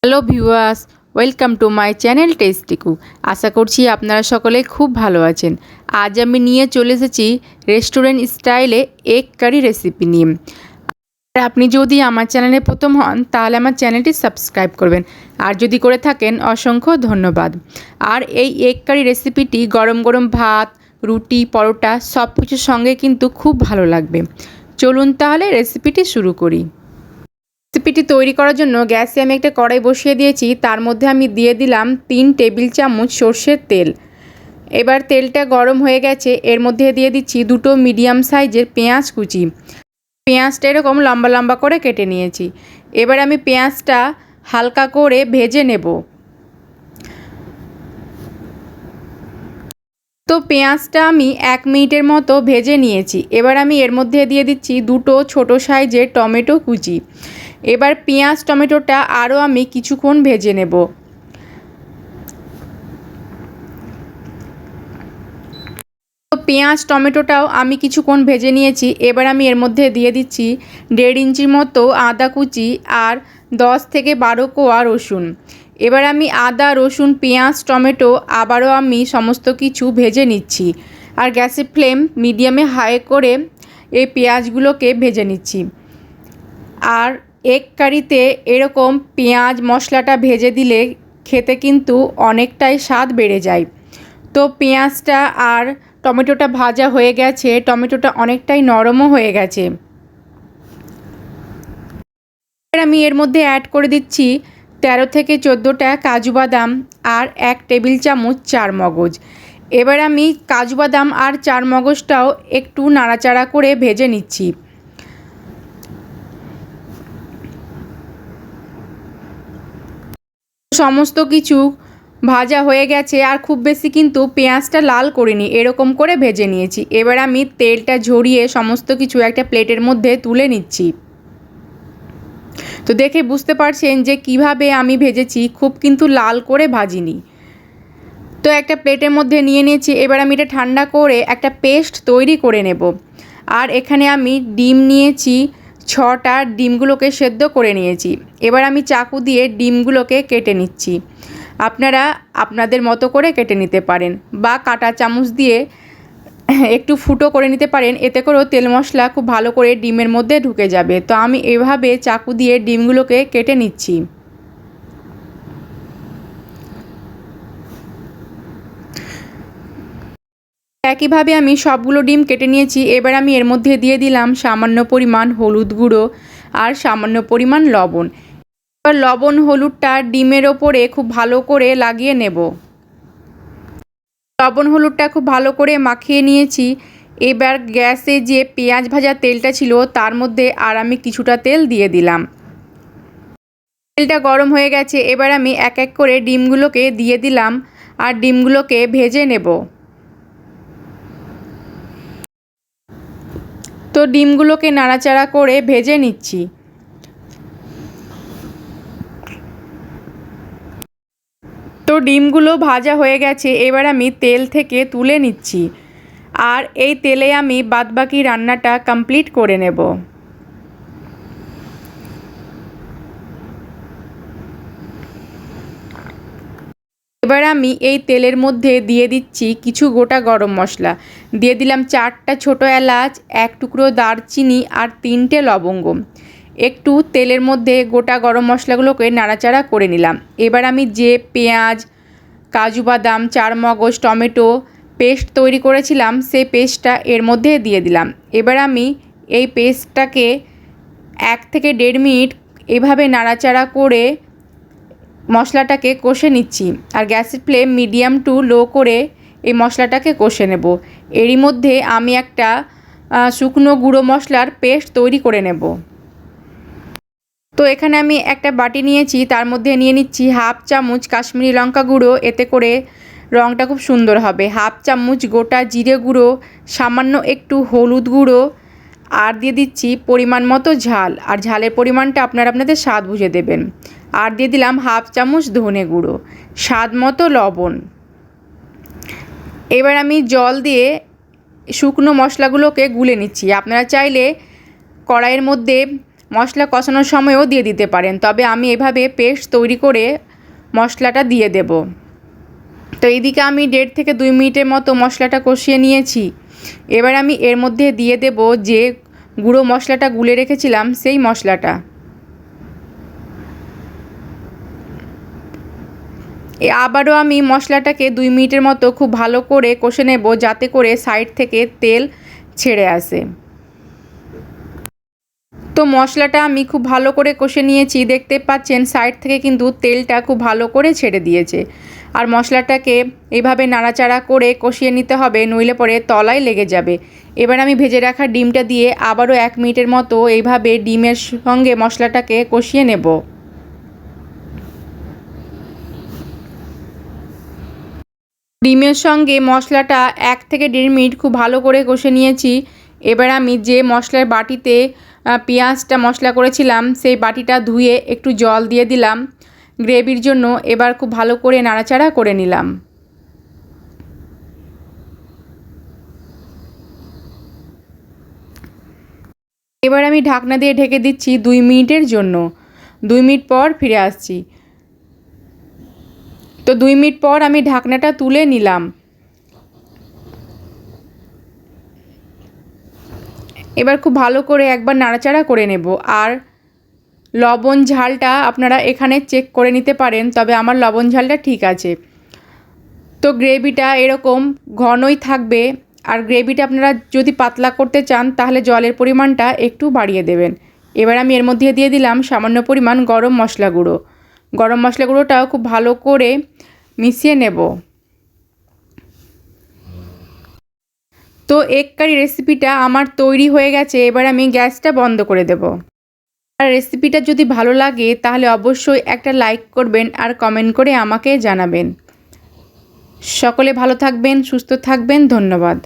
Hello viewers, welcome to my channel tasty cook. আশা করছি আপনারা সকলে খুব ভালো আছেন। আজ আমি নিয়ে চলে এসেছি রেস্টুরেন্ট স্টাইলে এগ কারি রেসিপি নিয়ে। আর আপনি যদি আমার চ্যানেলে প্রথম হন তাহলে আমার চ্যানেলটি সাবস্ক্রাইব করবেন, আর যদি করে থাকেন অসংখ্য ধন্যবাদ। আর এই এগ কারি রেসিপিটি গরম গরম ভাত, রুটি, পরোটা সব কিছুর সঙ্গে কিন্তু খুব ভালো লাগবে। চলুন তাহলে রেসিপিটি শুরু করি। রেসিপিটি তৈরি করার জন্য গ্যাসে আমি একটা কড়াই বসিয়ে দিয়েছি। তার মধ্যে আমি দিয়ে দিলাম 3 টেবিল চামচ সর্ষের তেল। এবার তেলটা গরম হয়ে গেছে, এর মধ্যে দিয়ে দিচ্ছি 2টো মিডিয়াম সাইজের পেঁয়াজ কুচি। পেঁয়াজটা এরকম লম্বা লম্বা করে কেটে নিয়েছি। এবার আমি পেঁয়াজটা হালকা করে ভেজে নেব। তো পেঁয়াজটা আমি 1 মিনিটের মতো ভেজে নিয়েছি। এবার আমি এর মধ্যে দিয়ে দিচ্ছি 2টো ছোটো সাইজের টমেটো কুচি। এবার পেঁয়াজ টমেটোটা আরও আমি কিছুক্ষণ ভেজে নেব। তো পেঁয়াজ টমেটোটাও আমি কিছুক্ষণ ভেজে নিয়েছি। এবার আমি এর মধ্যে দিয়ে দিচ্ছি 1.5 ইঞ্চির মতো আদা কুচি আর 10 থেকে 12 কোয়া রসুন। এবার আমি আদা, রসুন, পেঁয়াজ, টমেটো আবারও আমি সমস্ত কিছু ভেজে নিচ্ছি। আর গ্যাসের ফ্লেম মিডিয়ামে হাই করে এই পেঁয়াজগুলোকে ভেজে নিচ্ছি। আর এগ কারিতে এরকম পেঁয়াজ মশলাটা ভেজে দিলে খেতে কিন্তু অনেকটাই স্বাদ বেড়ে যায়। তো পেঁয়াজটা আর টমেটোটা ভাজা হয়ে গেছে, টমেটোটা অনেকটাই নরমও হয়ে গেছে। এবার আমি এর মধ্যে অ্যাড করে দিচ্ছি 13 থেকে 14টা কাজু বাদাম আর 1 টেবিল চামচ চারমগজ। এবার আমি কাজু বাদাম আর চারমগজটাও একটু নাড়াচাড়া করে ভেজে নিচ্ছি। সমস্ত কিছু ভাজা হয়ে গেছে, আর খুব বেশি কিন্তু পেঁয়াজটা লাল করিনি, এরকম করে ভেজে নিয়েছি। এবার আমি তেলটা ঝরিয়ে সমস্ত কিছু একটা প্লেটের মধ্যে তুলে নিচ্ছি। তো দেখে বুঝতে পারছেন যে কিভাবে আমি ভেজেছি, খুব কিন্তু লাল করে ভাজিনি। তো একটা প্লেটের মধ্যে নিয়ে নিয়েছি। এবার আমি এটা ঠান্ডা করে একটা পেস্ট তৈরি করে নেব। আর এখানে আমি ডিম নিয়েছি 6টা, ডিমগুলোকে সেদ্ধ করে নিয়েছি। এবার আমি চাকু দিয়ে ডিমগুলোকে কেটে নিচ্ছি। আপনারা আপনাদের মতো করে কেটে নিতে পারেন, বা কাঁটা চামচ দিয়ে একটু ফুটো করে নিতে পারেন। এতে করেও তেল মশলা খুব ভালো করে ডিমের মধ্যে ঢুকে যাবে। তো আমি এভাবে চাকু দিয়ে ডিমগুলোকে কেটে নিচ্ছি। একইভাবে আমি সবগুলো ডিম কেটে নিয়েছি। এবার আমি এর মধ্যে দিয়ে দিলাম সামান্য পরিমাণ হলুদ গুঁড়ো আর সামান্য পরিমাণ লবণ। এবার লবণ হলুদটা ডিমের ওপরে খুব ভালো করে লাগিয়ে নেব। লবণ হলুদটা খুব ভালো করে মাখিয়ে নিয়েছি। এবার গ্যাসে যে পেঁয়াজ ভাজা তেলটা ছিল তার মধ্যে আর আমি কিছুটা তেল দিয়ে দিলাম। তেলটা গরম হয়ে গেছে। এবার আমি এক এক করে ডিমগুলোকে দিয়ে দিলাম আর ডিমগুলোকে ভেজে নেব। তো ডিমগুলোকে নাড়াচাড়া করে ভেজে নিচ্ছি। তো ডিমগুলো ভাজা হয়ে গেছে। এবার আমি তেল থেকে তুলে নিচ্ছি, আর এই তেলে আমি বাদবাকি রান্নাটা কমপ্লিট করে নেব। এবার আমি এই তেলের মধ্যে দিয়ে দিচ্ছি কিছু গোটা গরম মশলা। দিয়ে দিলাম 4টা ছোটো এলাচ, 1 টুকরো দারচিনি আর 3টে লবঙ্গ। একটু তেলের মধ্যে গোটা গরম মশলাগুলোকে নাড়াচাড়া করে নিলাম। এবার আমি যে পেঁয়াজ, কাজু বাদাম, চারমগজ, টমেটো পেস্ট তৈরি করেছিলাম সেই পেস্টটা এর মধ্যে দিয়ে দিলাম। এবার আমি এই পেস্টটাকে 1 থেকে 1.5 মিনিট এভাবে নাড়াচাড়া করে মশলাটাকে কষে নিচ্ছি। আর গ্যাসের ফ্লেম মিডিয়াম টু লো করে এই মশলাটাকে কষে নেব। এরই মধ্যে আমি একটা শুকনো গুঁড়ো মশলার পেস্ট তৈরি করে নেব। তো এখানে আমি একটা বাটি নিয়েছি, তার মধ্যে নিয়ে নিচ্ছি 1/2 চামচ কাশ্মীরি লঙ্কা গুঁড়ো, এতে করে রঙটা খুব সুন্দর হবে। 1/2 চামচ গোটা জিরে গুঁড়ো, সামান্য একটু হলুদ গুঁড়ো, আর দিয়ে দিচ্ছি পরিমাণ মতো ঝাল। আর ঝালের পরিমাণটা আপনারা আপনাদের স্বাদ বুঝে দেবেন। আর দিয়ে দিলাম 1/2 চামচ ধনে গুঁড়ো, স্বাদ মতো লবণ। এবার আমি জল দিয়ে শুকনো মশলাগুলোকে গুলে নিচ্ছি। আপনারা চাইলে কড়াইয়ের মধ্যে মশলা কষানোর সময়ও দিয়ে দিতে পারেন, তবে আমি এভাবে পেস্ট তৈরি করে মশলাটা দিয়ে দেব। তো এইদিকে আমি 1.5 থেকে 2 মিনিটের মতো মশলাটা কষিয়ে নিয়েছি। এবার আমি এর মধ্যে দিয়ে দেব যে গুঁড়ো মশলাটা গুলে রেখেছিলাম সেই মশলাটা। আবারও আমি মশলাটাকে 2 মিনিটের মতো খুব ভালো করে কষে নেব, যাতে করে সাইড থেকে তেল ছেড়ে আসে। তো মশলাটা আমি খুব ভালো করে কষে নিয়েছি, দেখতে পাচ্ছেন সাইড থেকে কিন্তু তেলটা খুব ভালো করে ছেড়ে দিয়েছে। আর মশলাটাকে এইভাবে নাড়াচাড়া করে কষিয়ে নিতে হবে, নইলে পরে তলায় লেগে যাবে। এবার আমি ভেজে রাখা ডিমটা দিয়ে আবারও 1 মিনিটের মতো এইভাবে ডিমের সঙ্গে মশলাটাকে কষিয়ে নেব। ডিমের সঙ্গে মশলাটা 1 থেকে 1.5 মিনিট খুব ভালো করে কষে নিয়েছি। এবার আমি যে মশলার বাটিতে পেঁয়াজটা মশলা করেছিলাম সেই বাটিটা ধুয়ে একটু জল দিয়ে দিলাম গ্রেভির জন্য। এবার খুব ভালো করে নাড়াচাড়া করে নিলাম। এবার আমি ঢাকনা দিয়ে ঢেকে দিচ্ছি 2 মিনিটের জন্য। 2 মিনিট পর ফিরে আসছি। তো 2 মিনিট পর আমি ঢাকনাটা তুলে নিলাম। এবার খুব ভালো করে একবার নাড়াচাড়া করে নেব। আর লবণ ঝালটা আপনারা এখানে চেক করে নিতে পারেন, তবে আমার লবণ ঝালটা ঠিক আছে। তো গ্রেভিটা এরকম ঘনই থাকবে। আর গ্রেভিটা আপনারা যদি পাতলা করতে চান তাহলে জলের পরিমাণটা একটু বাড়িয়ে দেবেন। এবার আমি এর মধ্যে দিয়ে দিলাম সামান্য পরিমাণ গরম মশলা গুঁড়ো। গরম মশলা গুঁড়োটাও খুব ভালো করে মিশিয়ে নেব। তো এগ কারি রেসিপিটা আমার তৈরি হয়ে গেছে। এবার আমি গ্যাসটা বন্ধ করে দেব। আর রেসিপিটা যদি ভালো লাগে তাহলে অবশ্যই একটা লাইক করবেন আর কমেন্ট করে আমাকে জানাবেন। সকলে ভালো থাকবেন, সুস্থ থাকবেন। ধন্যবাদ।